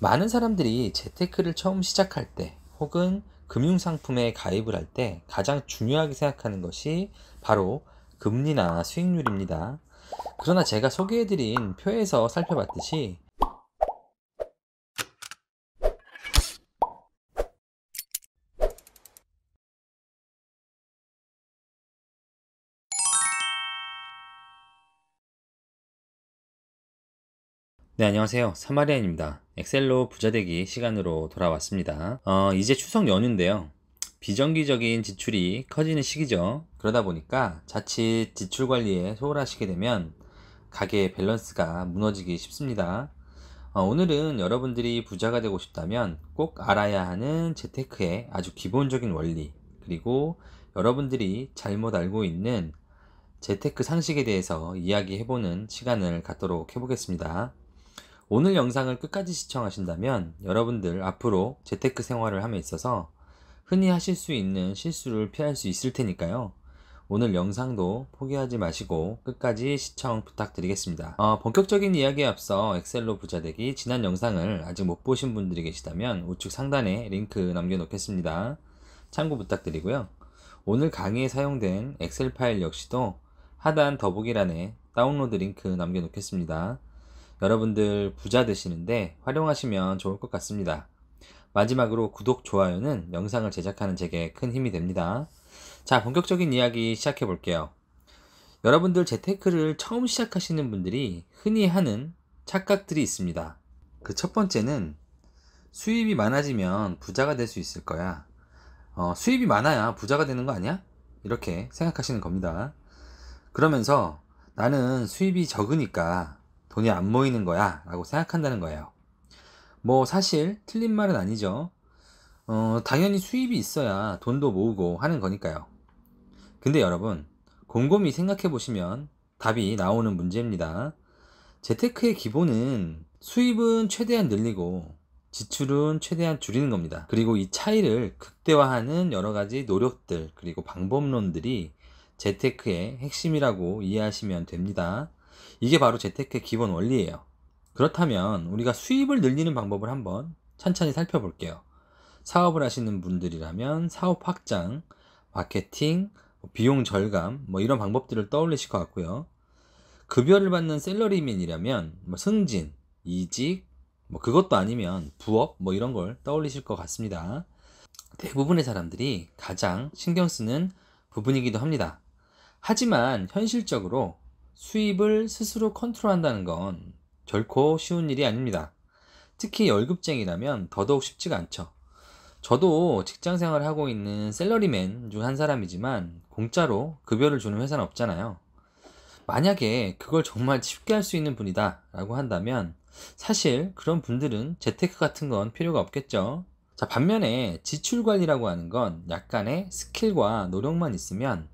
많은 사람들이 재테크를 처음 시작할 때 혹은 금융상품에 가입을 할 때 가장 중요하게 생각하는 것이 바로 금리나 수익률입니다. 그러나 제가 소개해드린 표에서 살펴봤듯이 네, 안녕하세요. 사마리안입니다. 엑셀로 부자되기 시간으로 돌아왔습니다. 이제 추석 연휴인데요. 비정기적인 지출이 커지는 시기죠. 그러다 보니까 자칫 지출 관리에 소홀하시게 되면 가계의 밸런스가 무너지기 쉽습니다. 오늘은 여러분들이 부자가 되고 싶다면 꼭 알아야 하는 재테크의 아주 기본적인 원리, 그리고 여러분들이 잘못 알고 있는 재테크 상식에 대해서 이야기해보는 시간을 갖도록 해보겠습니다. 오늘 영상을 끝까지 시청하신다면 여러분들 앞으로 재테크 생활을 함에 있어서 흔히 하실 수 있는 실수를 피할 수 있을 테니까요. 오늘 영상도 포기하지 마시고 끝까지 시청 부탁드리겠습니다. 본격적인 이야기에 앞서 엑셀로 부자되기 지난 영상을 아직 못 보신 분들이 계시다면 우측 상단에 링크 남겨놓겠습니다. 참고 부탁드리고요. 오늘 강의에 사용된 엑셀 파일 역시도 하단 더보기란에 다운로드 링크 남겨놓겠습니다. 여러분들 부자 되시는데 활용하시면 좋을 것 같습니다. 마지막으로 구독, 좋아요는 영상을 제작하는 제게 큰 힘이 됩니다. 자, 본격적인 이야기 시작해 볼게요. 여러분들 재테크를 처음 시작하시는 분들이 흔히 하는 착각들이 있습니다. 그 첫 번째는 수입이 많아지면 부자가 될 수 있을 거야. 수입이 많아야 부자가 되는 거 아니야? 이렇게 생각하시는 겁니다. 그러면서 나는 수입이 적으니까 돈이 안 모이는 거야 라고 생각한다는 거예요. 뭐 사실 틀린 말은 아니죠. 당연히 수입이 있어야 돈도 모으고 하는 거니까요. 근데 여러분, 곰곰이 생각해 보시면 답이 나오는 문제입니다. 재테크의 기본은 수입은 최대한 늘리고 지출은 최대한 줄이는 겁니다. 그리고 이 차이를 극대화하는 여러 가지 노력들, 그리고 방법론들이 재테크의 핵심이라고 이해하시면 됩니다. 이게 바로 재테크의 기본 원리예요. 그렇다면 우리가 수입을 늘리는 방법을 한번 천천히 살펴볼게요. 사업을 하시는 분들이라면 사업 확장, 마케팅, 비용 절감, 이런 방법들을 떠올리실 것 같고요. 급여를 받는 샐러리맨이라면 승진, 이직, 그것도 아니면 부업, 이런 걸 떠올리실 것 같습니다. 대부분의 사람들이 가장 신경 쓰는 부분이기도 합니다. 하지만 현실적으로 수입을 스스로 컨트롤한다는 건 결코 쉬운 일이 아닙니다. 특히 월급쟁이라면 더더욱 쉽지가 않죠. 저도 직장 생활을 하고 있는 샐러리맨 중 한 사람이지만 공짜로 급여를 주는 회사는 없잖아요. 만약에 그걸 정말 쉽게 할 수 있는 분이다 라고 한다면 사실 그런 분들은 재테크 같은 건 필요가 없겠죠. 자, 반면에 지출 관리라고 하는 건 약간의 스킬과 노력만 있으면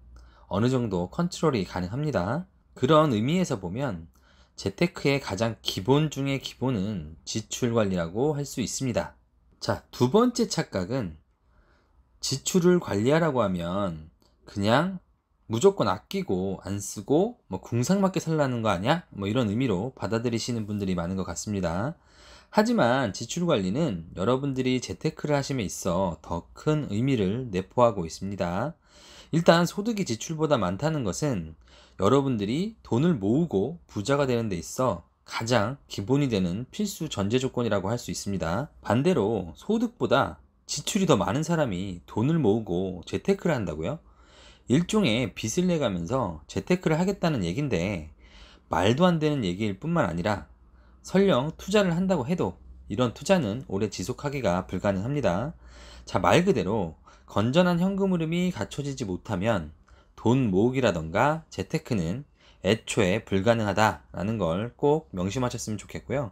어느 정도 컨트롤이 가능합니다. 그런 의미에서 보면 재테크의 가장 기본 중의 기본은 지출 관리라고 할 수 있습니다. 자, 두 번째 착각은 지출을 관리하라고 하면 그냥 무조건 아끼고 안 쓰고 궁상맞게 살라는 거 아니야? 이런 의미로 받아들이시는 분들이 많은 것 같습니다. 하지만 지출 관리는 여러분들이 재테크를 하심에 있어 더 큰 의미를 내포하고 있습니다. 일단 소득이 지출보다 많다는 것은 여러분들이 돈을 모으고 부자가 되는 데 있어 가장 기본이 되는 필수 전제 조건이라고 할 수 있습니다. 반대로 소득보다 지출이 더 많은 사람이 돈을 모으고 재테크를 한다고요? 일종의 빚을 내가면서 재테크를 하겠다는 얘긴데 말도 안 되는 얘기일 뿐만 아니라 설령 투자를 한다고 해도 이런 투자는 오래 지속하기가 불가능합니다. 자, 말 그대로 건전한 현금 흐름이 갖춰지지 못하면 돈 모으기라던가 재테크는 애초에 불가능하다라는 걸 꼭 명심하셨으면 좋겠고요.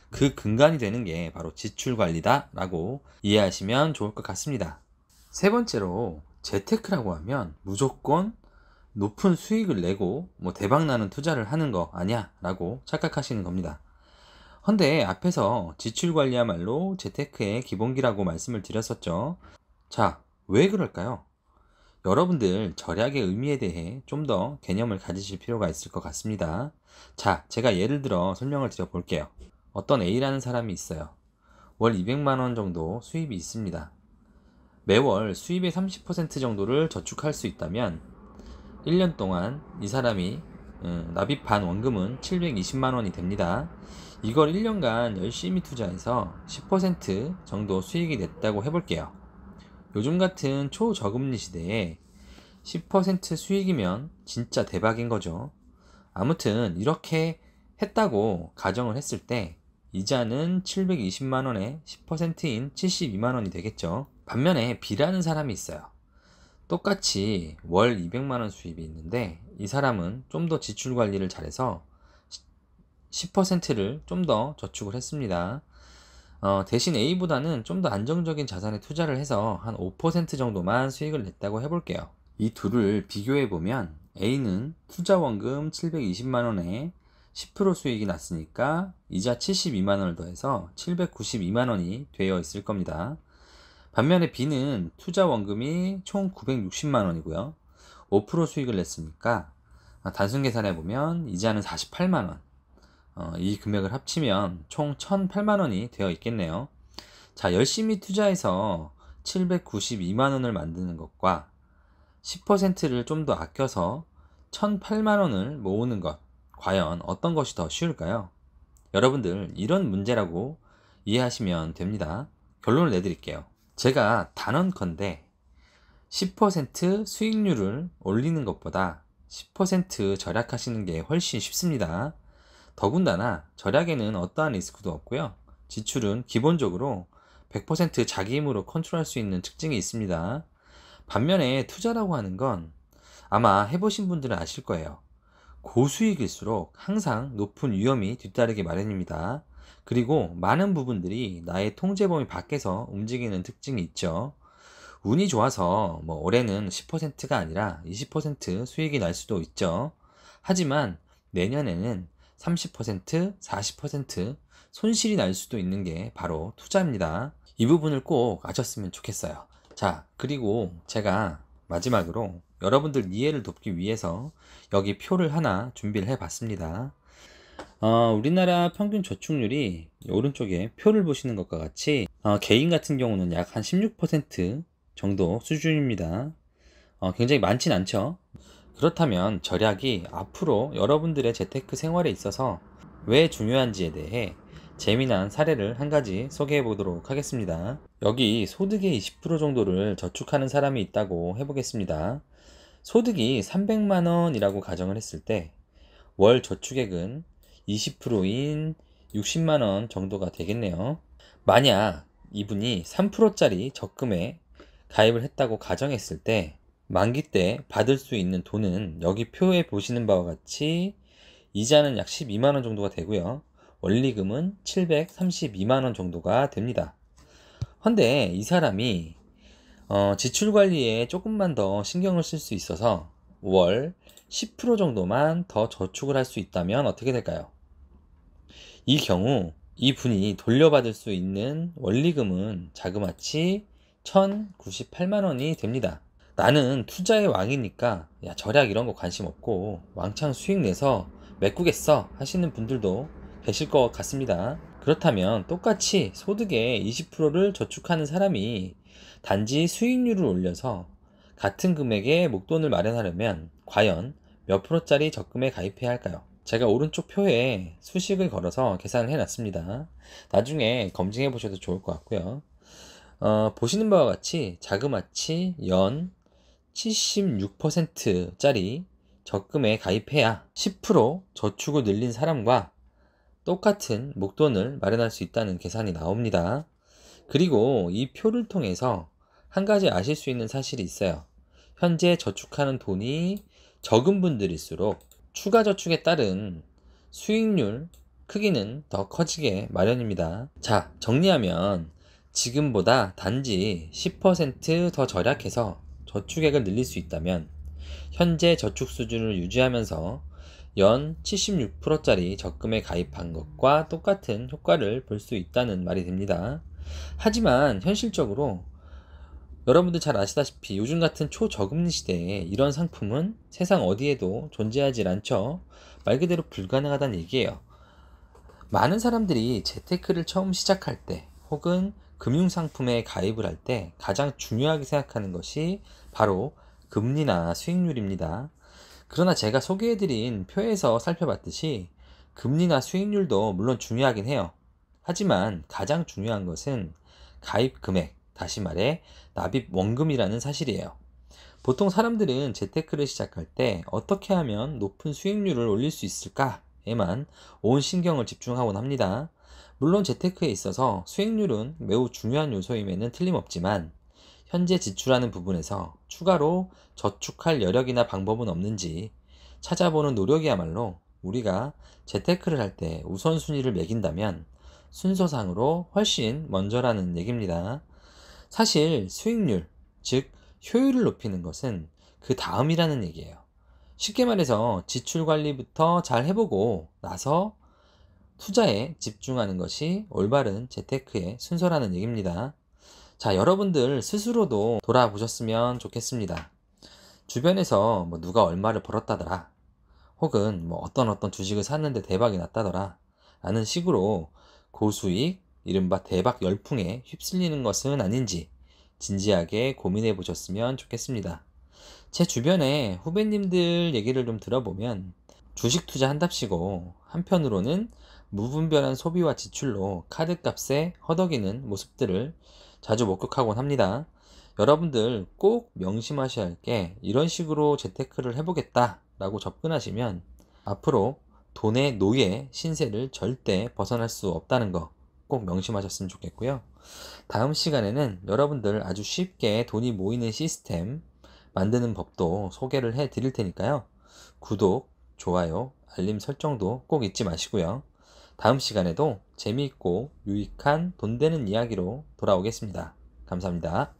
그 근간이 되는 게 바로 지출 관리다 라고 이해하시면 좋을 것 같습니다. 세 번째로 재테크라고 하면 무조건 높은 수익을 내고 대박 나는 투자를 하는 거 아니야 라고 착각하시는 겁니다. 헌데 앞에서 지출 관리야말로 재테크의 기본기라고 말씀을 드렸었죠. 자, 왜 그럴까요? 여러분들 절약의 의미에 대해 좀 더 개념을 가지실 필요가 있을 것 같습니다. 자, 제가 예를 들어 설명을 드려 볼게요. 어떤 A라는 사람이 있어요. 월 200만원 정도 수입이 있습니다. 매월 수입의 30% 정도를 저축할 수 있다면 1년 동안 이 사람이 납입한 원금은 720만원이 됩니다. 이걸 1년간 열심히 투자해서 10% 정도 수익이 냈다고 해볼게요. 요즘 같은 초저금리 시대에 10% 수익이면 진짜 대박인 거죠. 아무튼 이렇게 했다고 가정을 했을 때 이자는 720만원에 10%인 72만원이 되겠죠. 반면에 B라는 사람이 있어요. 똑같이 월 200만원 수입이 있는데 이 사람은 좀 더 지출 관리를 잘해서 10%를 좀 더 저축을 했습니다. 대신 A보다는 좀 더 안정적인 자산에 투자를 해서 한 5% 정도만 수익을 냈다고 해볼게요. 이 둘을 비교해보면 A는 투자 원금 720만원에 10% 수익이 났으니까 이자 72만원을 더해서 792만원이 되어 있을 겁니다. 반면에 B는 투자 원금이 총 960만원이고요. 5% 수익을 냈으니까 단순 계산해보면 이자는 48만원. 이 금액을 합치면 총 1008만원이 되어 있겠네요. 자, 열심히 투자해서 792만원을 만드는 것과 10%를 좀 더 아껴서 1008만원을 모으는 것, 과연 어떤 것이 더 쉬울까요? 여러분들 이런 문제라고 이해하시면 됩니다. 결론을 내드릴게요. 제가 단언컨대 10% 수익률을 올리는 것보다 10% 절약하시는 게 훨씬 쉽습니다. 더군다나 절약에는 어떠한 리스크도 없고요. 지출은 기본적으로 100% 자기 힘으로 컨트롤할 수 있는 특징이 있습니다. 반면에 투자라고 하는 건 아마 해보신 분들은 아실 거예요. 고수익일수록 항상 높은 위험이 뒤따르기 마련입니다. 그리고 많은 부분들이 나의 통제 범위 밖에서 움직이는 특징이 있죠. 운이 좋아서 올해는 10%가 아니라 20% 수익이 날 수도 있죠. 하지만 내년에는 30%, 40% 손실이 날 수도 있는 게 바로 투자입니다. 이 부분을 꼭 아셨으면 좋겠어요. 자, 그리고 제가 마지막으로 여러분들 이해를 돕기 위해서 여기 표를 하나 준비를 해 봤습니다. 우리나라 평균 저축률이 오른쪽에 표를 보시는 것과 같이 개인 같은 경우는 약 한 16% 정도 수준입니다. 굉장히 많진 않죠. 그렇다면 절약이 앞으로 여러분들의 재테크 생활에 있어서 왜 중요한지에 대해 재미난 사례를 한 가지 소개해 보도록 하겠습니다. 여기 소득의 20% 정도를 저축하는 사람이 있다고 해보겠습니다. 소득이 300만원이라고 가정을 했을 때 월 저축액은 20%인 60만원 정도가 되겠네요. 만약 이분이 3%짜리 적금에 가입을 했다고 가정했을 때 만기 때 받을 수 있는 돈은 여기 표에 보시는 바와 같이 이자는 약 12만원 정도가 되고요. 원리금은 732만원 정도가 됩니다. 헌데 이 사람이 지출 관리에 조금만 더 신경을 쓸 수 있어서 월 10% 정도만 더 저축을 할 수 있다면 어떻게 될까요? 이 경우 이분이 돌려받을 수 있는 원리금은 자그마치 1098만원이 됩니다. 나는 투자의 왕이니까 야 절약 이런 거 관심 없고 왕창 수익 내서 메꾸겠어 하시는 분들도 계실 것 같습니다. 그렇다면 똑같이 소득의 20%를 저축하는 사람이 단지 수익률을 올려서 같은 금액의 목돈을 마련하려면 과연 몇 프로짜리 적금에 가입해야 할까요? 제가 오른쪽 표에 수식을 걸어서 계산을 해놨습니다. 나중에 검증해 보셔도 좋을 것 같고요. 보시는 바와 같이 자그마치 연 76%짜리 적금에 가입해야 10% 저축을 늘린 사람과 똑같은 목돈을 마련할 수 있다는 계산이 나옵니다. 그리고 이 표를 통해서 한 가지 아실 수 있는 사실이 있어요. 현재 저축하는 돈이 적은 분들일수록 추가 저축에 따른 수익률 크기는 더 커지게 마련입니다. 자, 정리하면 지금보다 단지 10% 더 절약해서 저축액을 늘릴 수 있다면 현재 저축 수준을 유지하면서 연 76%짜리 적금에 가입한 것과 똑같은 효과를 볼 수 있다는 말이 됩니다. 하지만 현실적으로 여러분들 잘 아시다시피 요즘 같은 초저금리 시대에 이런 상품은 세상 어디에도 존재하지 않죠. 말 그대로 불가능하다는 얘기예요. 많은 사람들이 재테크를 처음 시작할 때 혹은 금융상품에 가입을 할 때 가장 중요하게 생각하는 것이 바로 금리나 수익률입니다. 그러나 제가 소개해드린 표에서 살펴봤듯이 금리나 수익률도 물론 중요하긴 해요. 하지만 가장 중요한 것은 가입 금액, 다시 말해 납입 원금이라는 사실이에요. 보통 사람들은 재테크를 시작할 때 어떻게 하면 높은 수익률을 올릴 수 있을까에만 온 신경을 집중하곤 합니다. 물론 재테크에 있어서 수익률은 매우 중요한 요소임에는 틀림없지만 현재 지출하는 부분에서 추가로 저축할 여력이나 방법은 없는지 찾아보는 노력이야말로 우리가 재테크를 할 때 우선순위를 매긴다면 순서상으로 훨씬 먼저라는 얘기입니다. 사실 수익률, 즉 효율을 높이는 것은 그 다음이라는 얘기예요. 쉽게 말해서 지출 관리부터 잘 해보고 나서 투자에 집중하는 것이 올바른 재테크의 순서라는 얘기입니다. 자, 여러분들 스스로도 돌아보셨으면 좋겠습니다. 주변에서 누가 얼마를 벌었다더라, 혹은 어떤 주식을 샀는데 대박이 났다더라 라는 식으로 고수익, 이른바 대박 열풍에 휩쓸리는 것은 아닌지 진지하게 고민해 보셨으면 좋겠습니다. 제 주변에 후배님들 얘기를 좀 들어보면 주식 투자한답시고 한편으로는 무분별한 소비와 지출로 카드값에 허덕이는 모습들을 자주 목격하곤 합니다. 여러분들 꼭 명심하셔야 할 게, 이런 식으로 재테크를 해보겠다 라고 접근하시면 앞으로 돈의 노예 신세를 절대 벗어날 수 없다는 거 꼭 명심하셨으면 좋겠고요. 다음 시간에는 여러분들 아주 쉽게 돈이 모이는 시스템 만드는 법도 소개를 해 드릴 테니까요. 구독, 좋아요, 알림 설정도 꼭 잊지 마시고요. 다음 시간에도 재미있고 유익한 돈 되는 이야기로 돌아오겠습니다. 감사합니다.